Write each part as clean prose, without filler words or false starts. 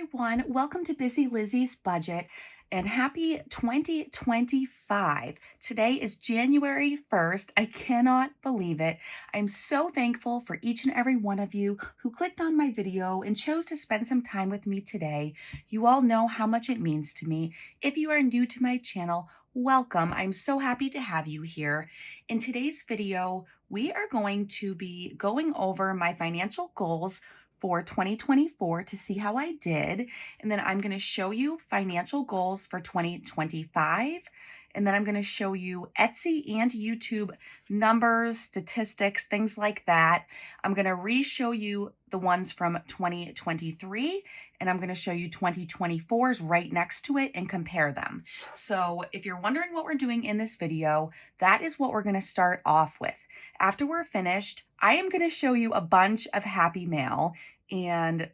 everyone. Welcome to Busy Lizzie's Budget and happy 2025. Today is January 1st. I cannot believe it. I'm so thankful for each and every one of you who clicked on my video and chose to spend some time with me today. You all know how much it means to me. If you are new to my channel, welcome. I'm so happy to have you here. In today's video, we are going to be going over my financial goals for 2024 to see how I did. And then I'm going to show you financial goals for 2025. And then I'm going to show you Etsy and YouTube numbers, statistics, things like that. I'm going to re-show you the ones from 2023, and I'm going to show you 2024's right next to it and compare them. So if you're wondering what we're doing in this video, that is what we're going to start off with. After we're finished, I am going to show you a bunch of Happy Mail, and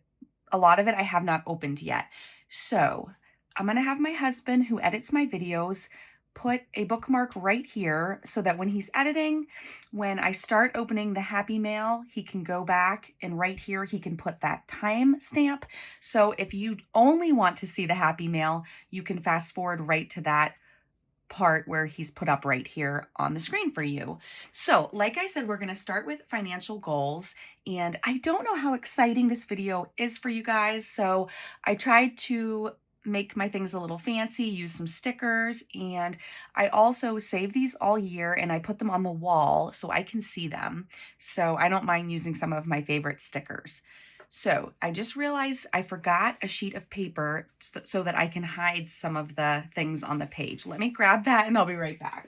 a lot of it I have not opened yet. So I'm going to have my husband, who edits my videos, put a bookmark right here so that when he's editing, when I start opening the Happy Mail, he can go back and right here he can put that time stamp. So if you only want to see the Happy Mail, you can fast forward right to that part where he's put up right here on the screen for you. So like I said, we're going to start with financial goals, and I don't know how exciting this video is for you guys, so I tried to make my things a little fancy, use some stickers, and I also save these all year and I put them on the wall so I can see them. So I don't mind using some of my favorite stickers. So I just realized I forgot a sheet of paper so that I can hide some of the things on the page. Let me grab that and I'll be right back.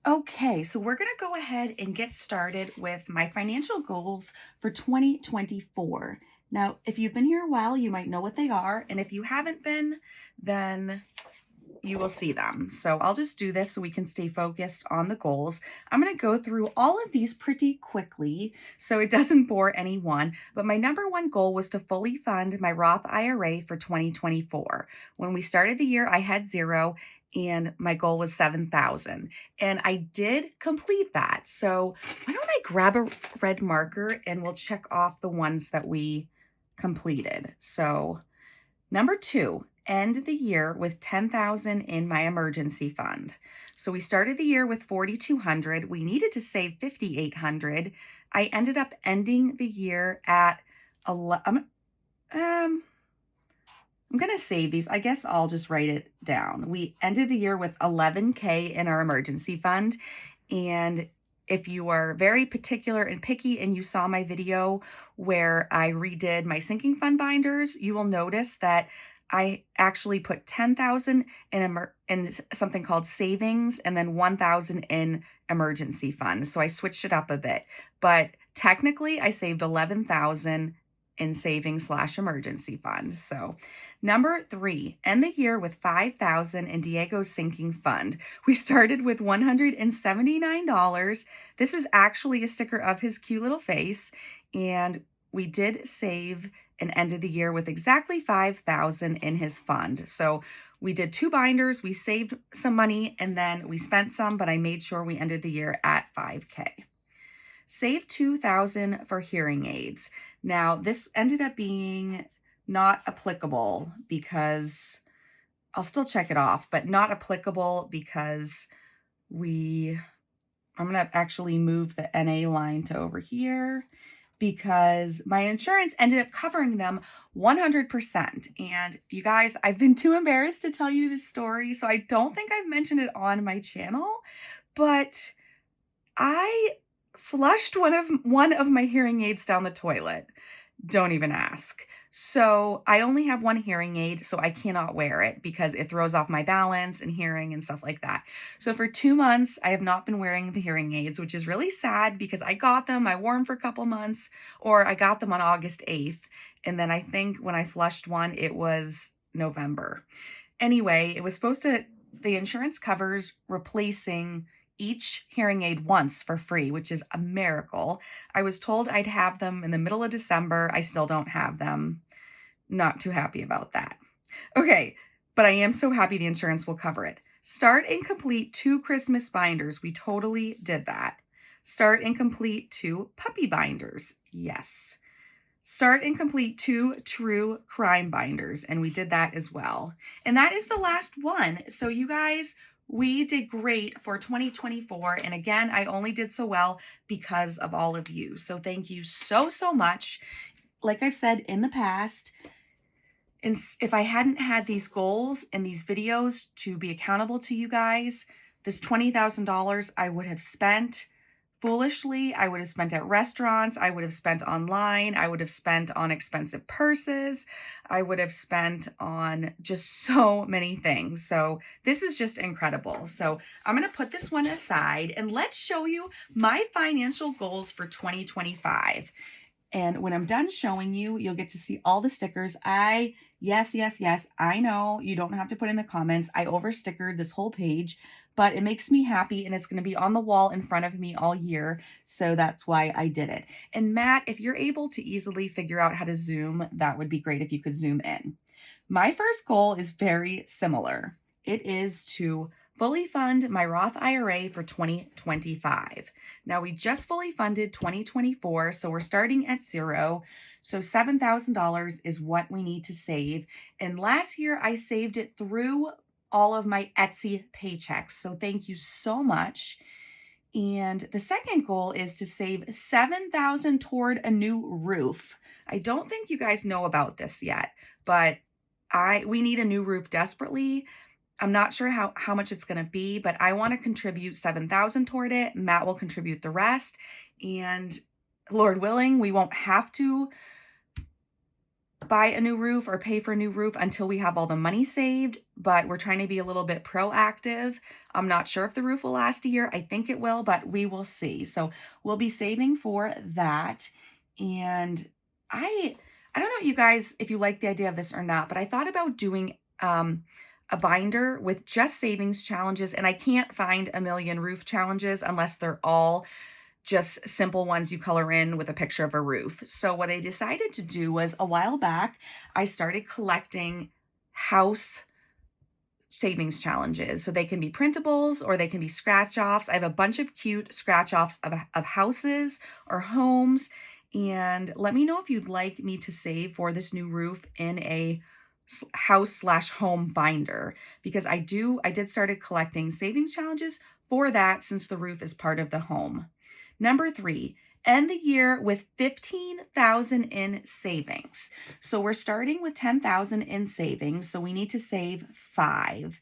Okay, so we're going to go ahead and get started with my financial goals for 2024. Now, if you've been here a while, you might know what they are, and if you haven't been, then you will see them. So I'll just do this so we can stay focused on the goals. I'm going to go through all of these pretty quickly so it doesn't bore anyone, but my number one goal was to fully fund my Roth IRA for 2024. When we started the year, I had zero, and my goal was $7,000, and I did complete that. So why don't I grab a red marker and we'll check off the ones that we completed. So number two, end the year with $10,000 in my emergency fund. So we started the year with $4,200. We needed to save $5,800. I ended up ending the year at I'm going to save these. I guess I'll just write it down. We ended the year with $11K in our emergency fund. And if you are very particular and picky and you saw my video where I redid my sinking fund binders, you will notice that I actually put $10,000 in something called savings and then $1,000 in emergency fund. So I switched it up a bit, but technically I saved $11,000 in savings/emergency fund. So number three, end the year with $5,000 in Diego's sinking fund. We started with $179. This is actually a sticker of his cute little face, and we did save and ended the year with exactly $5,000 in his fund. So we did two binders, we saved some money, and then we spent some, but I made sure we ended the year at $5K. Save $2,000 for hearing aids. Now, this ended up being not applicable because I'll still check it off, but not applicable because I'm going to actually move the NA line to over here because my insurance ended up covering them 100%. And you guys, I've been too embarrassed to tell you this story, so I don't think I've mentioned it on my channel, but I flushed one of my hearing aids down the toilet. Don't even ask. So I only have one hearing aid, so I cannot wear it because it throws off my balance and hearing and stuff like that. So for 2 months, I have not been wearing the hearing aids, which is really sad because I got them, I wore them for a couple months, or I got them on August 8th. And then I think when I flushed one, it was November. Anyway, it was the insurance covers replacing each hearing aid once for free, which is a miracle. I was told I'd have them in the middle of December. I still don't have them. Not too happy about that. Okay, but I am so happy the insurance will cover it. Start and complete 2 Christmas binders. We totally did that. Start and complete 2 puppy binders. Yes. Start and complete 2 true crime binders, and we did that as well. And that is the last one. So you guys, we did great for 2024. And again, I only did so well because of all of you. So thank you so, so much. Like I've said in the past, and if I hadn't had these goals and these videos to be accountable to you guys, this $20,000 I would have spent foolishly. I would have spent at restaurants. I would have spent online. I would have spent on expensive purses. I would have spent on just so many things. So this is just incredible. So I'm going to put this one aside and let's show you my financial goals for 2025. And when I'm done showing you, you'll get to see all the stickers. Yes, I know you don't have to put in the comments. I over-stickered this whole page, but it makes me happy and it's going to be on the wall in front of me all year. So that's why I did it. And Matt, if you're able to easily figure out how to zoom, that would be great if you could zoom in. My first goal is very similar. It is to fully fund my Roth IRA for 2025. Now we just fully funded 2024, so we're starting at zero. So $7,000 is what we need to save. And last year I saved it through all of my Etsy paychecks. So thank you so much. And the second goal is to save $7,000 toward a new roof. I don't think you guys know about this yet, but we need a new roof desperately. I'm not sure how much it's going to be, but I want to contribute $7,000 toward it. Matt will contribute the rest. And Lord willing, we won't have to buy a new roof or pay for a new roof until we have all the money saved, but we're trying to be a little bit proactive. I'm not sure if the roof will last a year. I think it will, but we will see. So we'll be saving for that. And I don't know, you guys, if you like the idea of this or not, but I thought about doing a binder with just savings challenges, and I can't find a million roof challenges unless they're all just simple ones you color in with a picture of a roof. So what I decided to do was a while back, I started collecting house savings challenges. So they can be printables or they can be scratch offs. I have a bunch of cute scratch offs of houses or homes. And let me know if you'd like me to save for this new roof in a house/home binder, because I did started collecting savings challenges for that since the roof is part of the home. Number 3, end the year with $15,000 in savings. So we're starting with $10,000 in savings, so we need to save 5.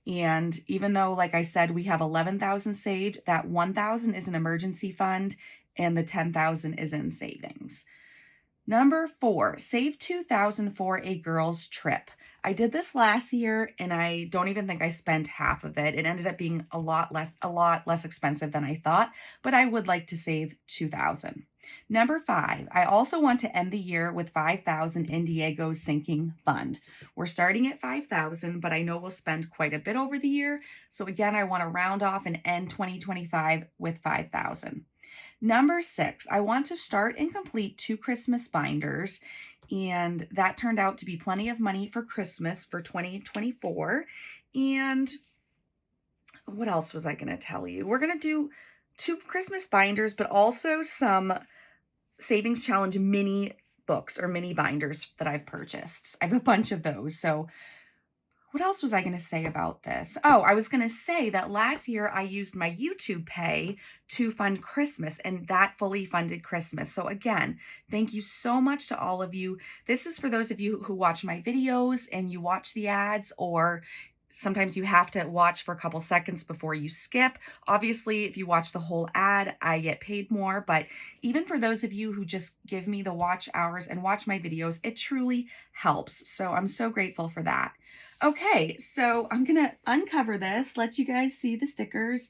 And even though, like I said, we have $11,000 saved, that $1,000 is an emergency fund and the $10,000 is in savings. Number 4, save $2,000 for a girls' trip. I did this last year and I don't even think I spent half of it. It ended up being a lot less expensive than I thought, but I would like to save $2,000. Number 5, I also want to end the year with $5,000 in Diego's sinking fund. We're starting at $5,000, but I know we'll spend quite a bit over the year. So again, I want to round off and end 2025 with $5,000. Number 6, I want to start and complete 2 Christmas binders, and that turned out to be plenty of money for Christmas for 2024. And what else was I going to tell you? We're going to do 2 Christmas binders, but also some savings challenge mini books or mini binders that I've purchased. I have a bunch of those. So what else was I going to say about this? Oh, I was going to say that last year I used my YouTube pay to fund Christmas, and that fully funded Christmas. So again, thank you so much to all of you. This is for those of you who watch my videos and you watch the ads, or sometimes you have to watch for a couple seconds before you skip. Obviously, if you watch the whole ad, I get paid more. But even for those of you who just give me the watch hours and watch my videos, it truly helps. So I'm so grateful for that. Okay, so I'm going to uncover this, let you guys see the stickers.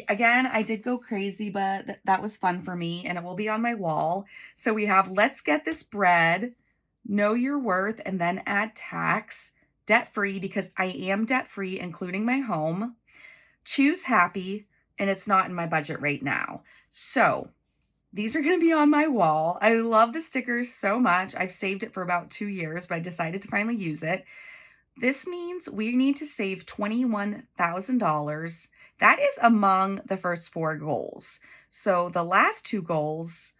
Again, I did go crazy, but that was fun for me, and it will be on my wall. So we have Let's Get This Bread, Know Your Worth, and then add tax. Debt-free, because I am debt-free, including my home. Choose happy, and it's not in my budget right now. So these are going to be on my wall. I love the stickers so much. I've saved it for about 2 years, but I decided to finally use it. This means we need to save $21,000. That is among the first 4 goals. So the last 2 goals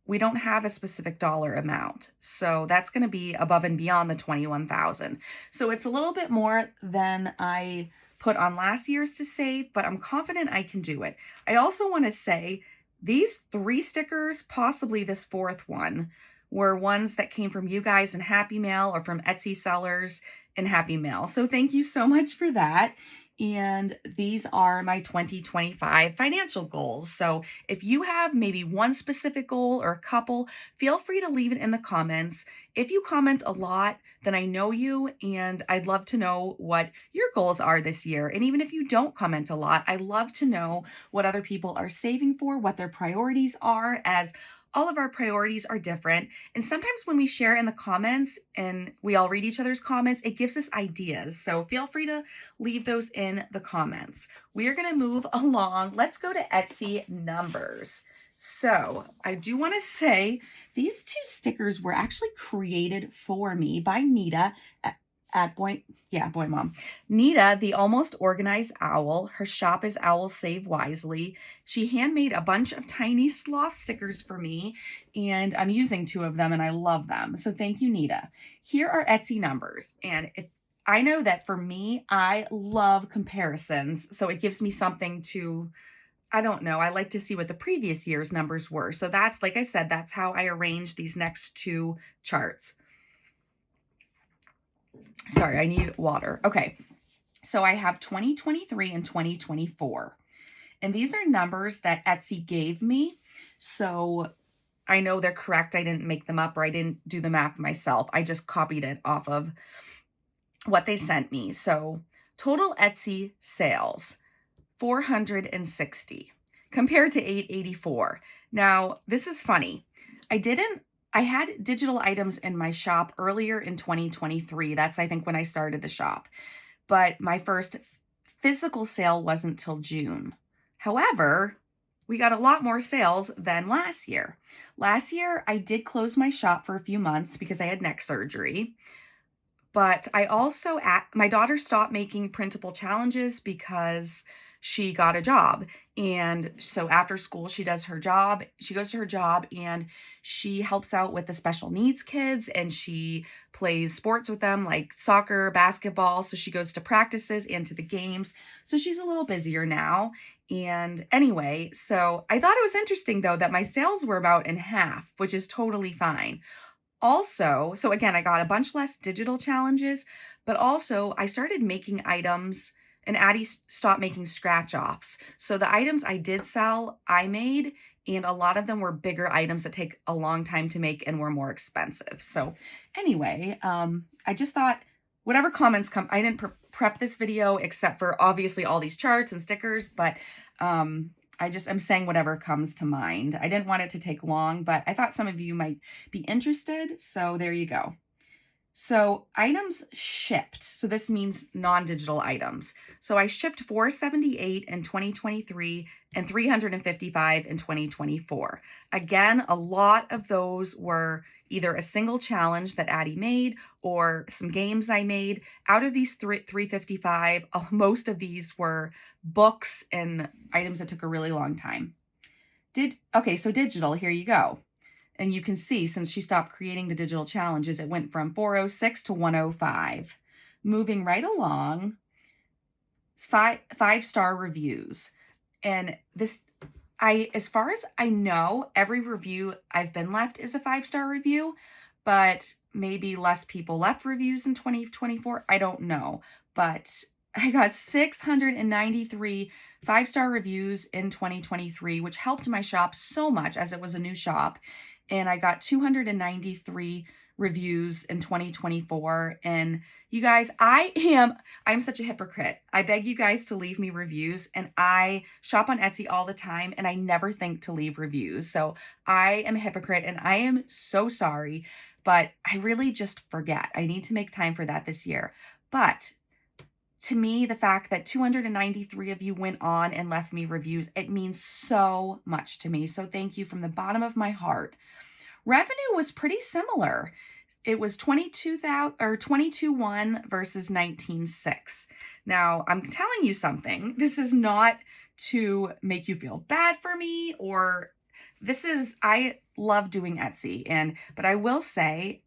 we don't have a specific dollar amount. So that's going to be above and beyond the 21,000. So it's a little bit more than I put on last year's to save, but I'm confident I can do it. I also want to say these 3 stickers, possibly this 4th one, were ones that came from you guys in Happy Mail or from Etsy sellers in Happy Mail. So thank you so much for that. And these are my 2025 financial goals. So if you have maybe one specific goal or a couple, feel free to leave it in the comments. If you comment a lot, then I know you, and I'd love to know what your goals are this year. And even if you don't comment a lot, I love to know what other people are saving for, what their priorities are, as all of our priorities are different. And sometimes when we share in the comments and we all read each other's comments, it gives us ideas. So feel free to leave those in the comments. We are going to move along. Let's go to Etsy numbers. So I do want to say these 2 stickers were actually created for me by Nita at Boy Mom. Nita, the almost organized owl. Her shop is Owl Save Wisely. She handmade a bunch of tiny sloth stickers for me, and I'm using 2 of them, and I love them. So thank you, Nita. Here are Etsy numbers, and I know that for me, I love comparisons, so it gives me something to, I don't know, I like to see what the previous year's numbers were. So that's, like I said, that's how I arrange these next 2 charts. Sorry, I need water. Okay, so I have 2023 and 2024. And these are numbers that Etsy gave me. So I know they're correct. I didn't make them up, or I didn't do the math myself. I just copied it off of what they sent me. So total Etsy sales, 460 compared to 884. Now, this is funny. I had digital items in my shop earlier in 2023. That's, I think, when I started the shop. But my first physical sale wasn't till June. However, we got a lot more sales than last year. Last year, I did close my shop for a few months because I had neck surgery. But I also, my daughter stopped making printable challenges because she got a job. And so after school, she does her job. She goes to her job and she helps out with the special needs kids, and she plays sports with them like soccer, basketball. So she goes to practices and to the games. So she's a little busier now. And anyway, so I thought it was interesting though that my sales were about in half, which is totally fine. Also, so again, I got a bunch less digital challenges, but also I started making items, and Addie stopped making scratch offs. So the items I did sell, I made, and a lot of them were bigger items that take a long time to make and were more expensive. So anyway, I just thought whatever comments come, I didn't prep this video except for obviously all these charts and stickers, but I'm saying whatever comes to mind. I didn't want it to take long, but I thought some of you might be interested. So there you go. So items shipped. So this means non-digital items. So I shipped 478 in 2023 and 355 in 2024. Again, a lot of those were either a single challenge that Addie made or some games I made. Out of these 355, most of these were books and items that took a really long time. So digital, here you go. And you can see, since she stopped creating the digital challenges, it went from 406 to 105. Moving right along, 5-star reviews. And this, as far as I know, every review I've been left is a 5-star review, but maybe less people left reviews in 2024. I don't know, but I got 693 5-star reviews in 2023, which helped my shop so much as it was a new shop. And I got 293 reviews in 2024. And you guys, I'm such a hypocrite. I beg you guys to leave me reviews, and I shop on Etsy all the time and I never think to leave reviews. So I am a hypocrite and I am so sorry, but I really just forget. I need to make time for that this year. But to me, the fact that 293 of you went on and left me reviews, it means so much to me. So thank you from the bottom of my heart. Revenue was pretty similar. It was 22,1 versus 19,6. Now, I'm telling you something. This is not to make you feel bad for me or I love doing Etsy, but I will say,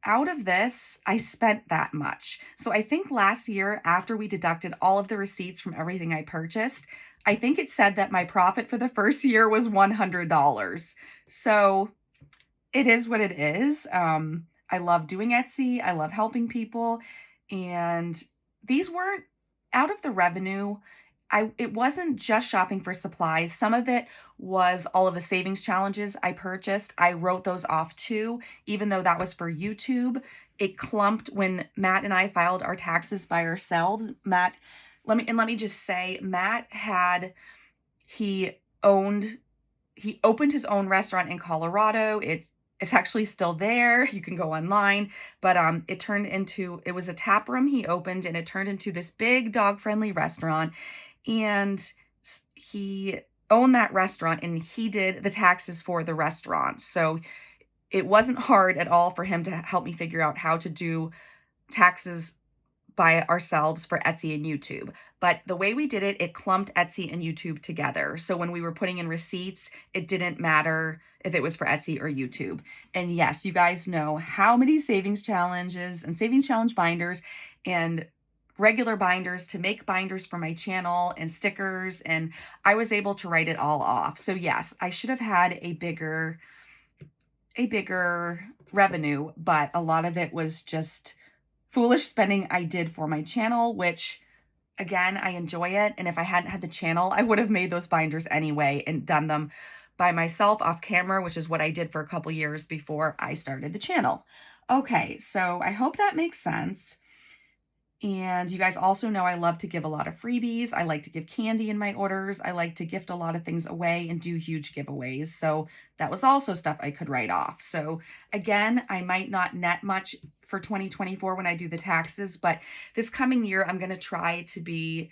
out of this, I spent that much. So I think last year, after we deducted all of the receipts from everything I purchased, I think it said that my profit for the first year was $100. So it is what it is. I love doing Etsy. I love helping people. And these weren't out of the revenue. It wasn't just shopping for supplies. Some of it was all of the savings challenges I purchased. I wrote those off too, even though that was for YouTube. It clumped when Matt and I filed our taxes by ourselves. Let me just say, he owned he opened his own restaurant in Colorado. It's actually still there. You can go online, but it was a tap room he opened, and it turned into this big dog-friendly restaurant. And he owned that restaurant, and he did the taxes for the restaurant. So it wasn't hard at all for him to help me figure out how to do taxes by ourselves for Etsy and YouTube. But the way we did it, it clumped Etsy and YouTube together. So when we were putting in receipts, it didn't matter if it was for Etsy or YouTube. And yes, you guys know how many savings challenges and savings challenge binders and regular binders to make binders for my channel and stickers. And I was able to write it all off. So yes, I should have had a bigger revenue, but a lot of it was just foolish spending I did for my channel, which again, I enjoy it. And if I hadn't had the channel, I would have made those binders anyway and done them by myself off camera, which is what I did for a couple years before I started the channel. Okay, so I hope that makes sense. And you guys also know I love to give a lot of freebies. I like to give candy in my orders. I like to gift a lot of things away and do huge giveaways. So that was also stuff I could write off. So again, I might not net much for 2024 when I do the taxes, but this coming year, I'm going to try to be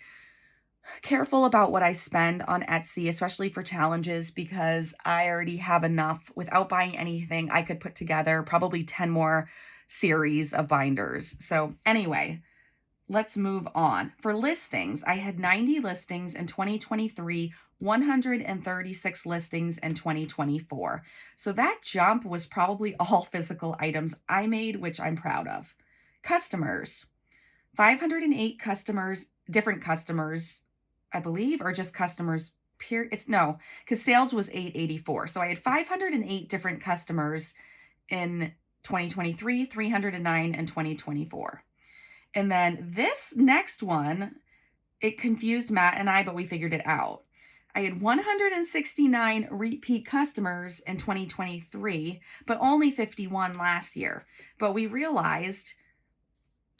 careful about what I spend on Etsy, especially for challenges, because I already have enough. Without buying anything, I could put together probably 10 more series of binders. So anyway, let's move on. For listings, I had 90 listings in 2023, 136 listings in 2024. So that jump was probably all physical items I made, which I'm proud of. Customers, 508 customers, different customers, I believe, or just customers, period. No, because sales was 884. So I had 508 different customers in 2023, 309 in 2024. And then this next one, it confused Matt and I, but we figured it out. I had 169 repeat customers in 2023, but only 51 last year. But we realized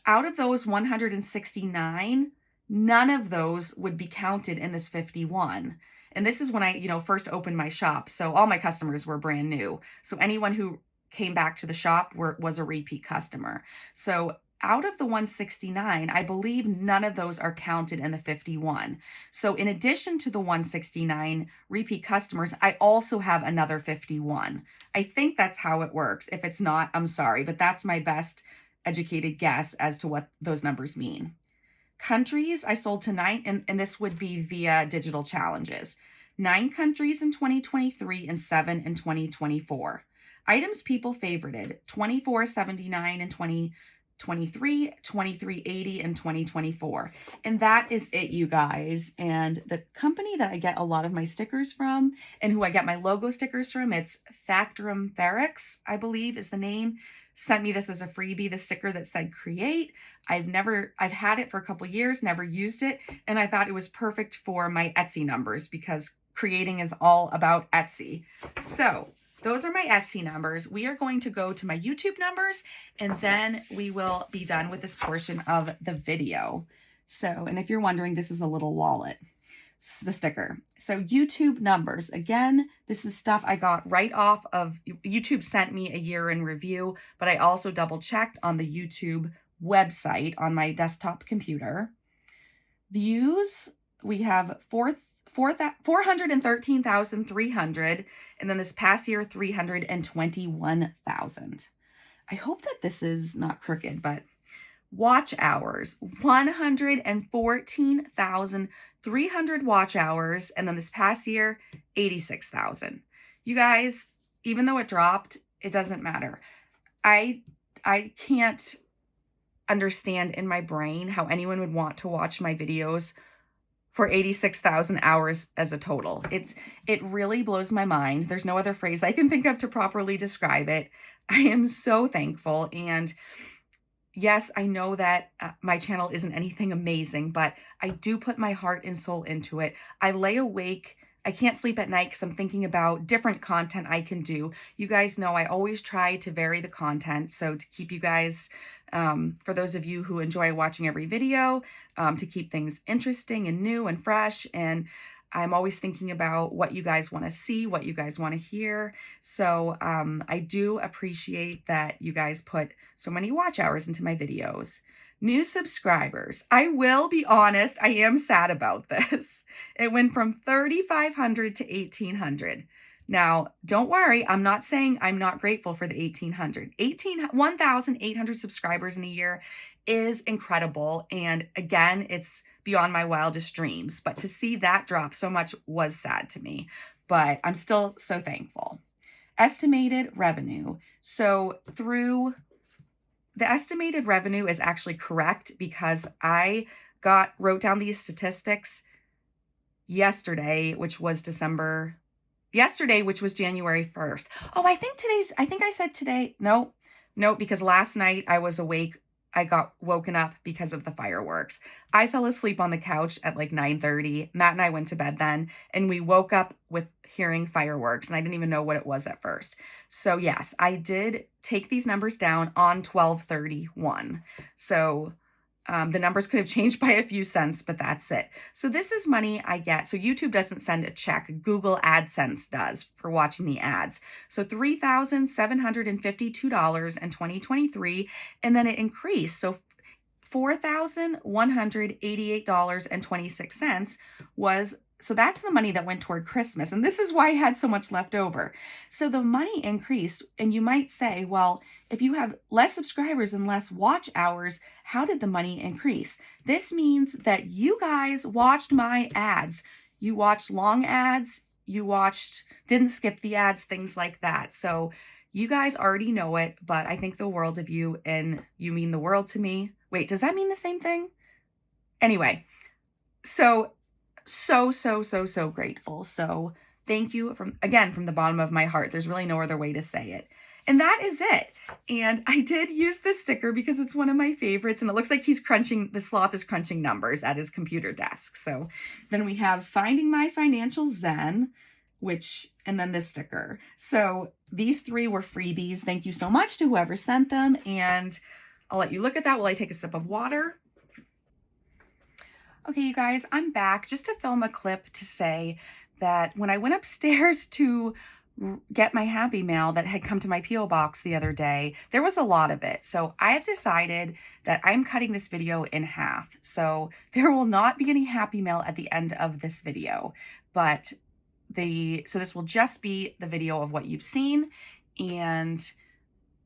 out of those 169, none of those would be counted in this 51. And this is when I, first opened my shop. So all my customers were brand new. So anyone who came back to the shop was a repeat customer. So out of the 169, I believe none of those are counted in the 51. So in addition to the 169 repeat customers, I also have another 51. I think that's how it works. If it's not, I'm sorry, but that's my best educated guess as to what those numbers mean. Countries, I sold to 9, and this would be via digital challenges. 9 countries in 2023 and 7 in 2024. Items people favorited, $24.79 in 2023, $23.80 in 2024. And that is it, you guys. And the company that I get a lot of my stickers from and who I get my logo stickers from, it's Factorum Ferrex, I believe is the name, sent me this as a freebie, the sticker that said create. I've had it for a couple years, never used it. And I thought it was perfect for my Etsy numbers because creating is all about Etsy. So those are my Etsy numbers. We are going to go to my YouTube numbers, and then we will be done with this portion of the video. So, and if you're wondering, this is a little wallet, the sticker. So YouTube numbers, again, this is stuff I got right off of, YouTube sent me a year in review, but I also double checked on the YouTube website on my desktop computer. Views, we have 413,300, and then this past year, 321,000. I hope that this is not crooked, but watch hours, 114,300 watch hours, and then this past year, 86,000. You guys, even though it dropped, it doesn't matter. I can't understand in my brain how anyone would want to watch my videos for 86,000 hours as a total. It really blows my mind. There's no other phrase I can think of to properly describe it. I am so thankful. And yes, I know that my channel isn't anything amazing, but I do put my heart and soul into it. I lay awake. I can't sleep at night because I'm thinking about different content I can do. You guys know I always try to vary the content. So to keep you guys, for those of you who enjoy watching every video, to keep things interesting and new and fresh. And I'm always thinking about what you guys want to see, what you guys want to hear. So I do appreciate that you guys put so many watch hours into my videos. New subscribers. I will be honest, I am sad about this. It went from 3,500 to 1,800. Now, don't worry, I'm not saying I'm not grateful for the 1,800. 1,800 subscribers in a year is incredible. And again, it's beyond my wildest dreams. But to see that drop so much was sad to me. But I'm still so thankful. Estimated revenue. So through the estimated revenue is actually correct because I wrote down these statistics yesterday, which was January 1st. Oh, I think I said today. No, because last night I was awake. I got woken up because of the fireworks. I fell asleep on the couch at like 9:30. Matt and I went to bed then, and we woke up with hearing fireworks, and I didn't even know what it was at first. So yes, I did take these numbers down on 12/31. So the numbers could have changed by a few cents, but that's it. So this is money I get. So YouTube doesn't send a check. Google AdSense does for watching the ads. So $3,752 in 2023, and then it increased. So $4,188.26 was, so that's the money that went toward Christmas. And this is why I had so much left over. So the money increased, and you might say, well, if you have less subscribers and less watch hours, how did the money increase? This means that you guys watched my ads. You watched long ads, didn't skip the ads, things like that. So you guys already know it, but I think the world of you, and you mean the world to me. Wait, does that mean the same thing? Anyway, so grateful. So thank you from the bottom of my heart. There's really no other way to say it. And that is it. And I did use this sticker because it's one of my favorites, and it looks like the sloth is crunching numbers at his computer desk. So then we have Finding My Financial Zen, and then this sticker. So these three were freebies. Thank you so much to whoever sent them. And I'll let you look at that while I take a sip of water. Okay, you guys, I'm back just to film a clip to say that when I went upstairs to get my Happy Mail that had come to my P.O. box the other day, there was a lot of it. So I have decided that I'm cutting this video in half. So there will not be any Happy Mail at the end of this video, but so this will just be the video of what you've seen, and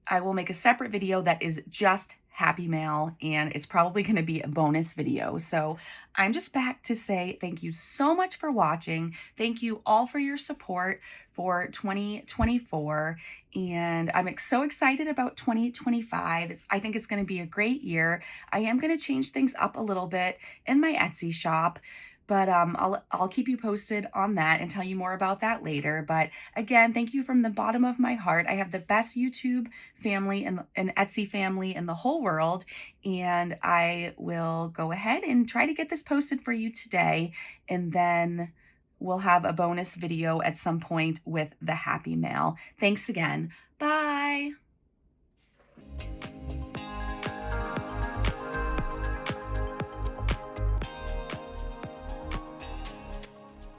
I will make a separate video that is just Happy Mail, and it's probably going to be a bonus video. So I'm just back to say thank you so much for watching. Thank you all for your support for 2024, and I'm so excited about 2025. I think it's going to be a great year. I am going to change things up a little bit in my Etsy shop, but I'll keep you posted on that and tell you more about that later. But again, thank you from the bottom of my heart. I have the best YouTube family and Etsy family in the whole world, and I will go ahead and try to get this posted for you today, and then we'll have a bonus video at some point with the Happy Mail. Thanks again. Bye.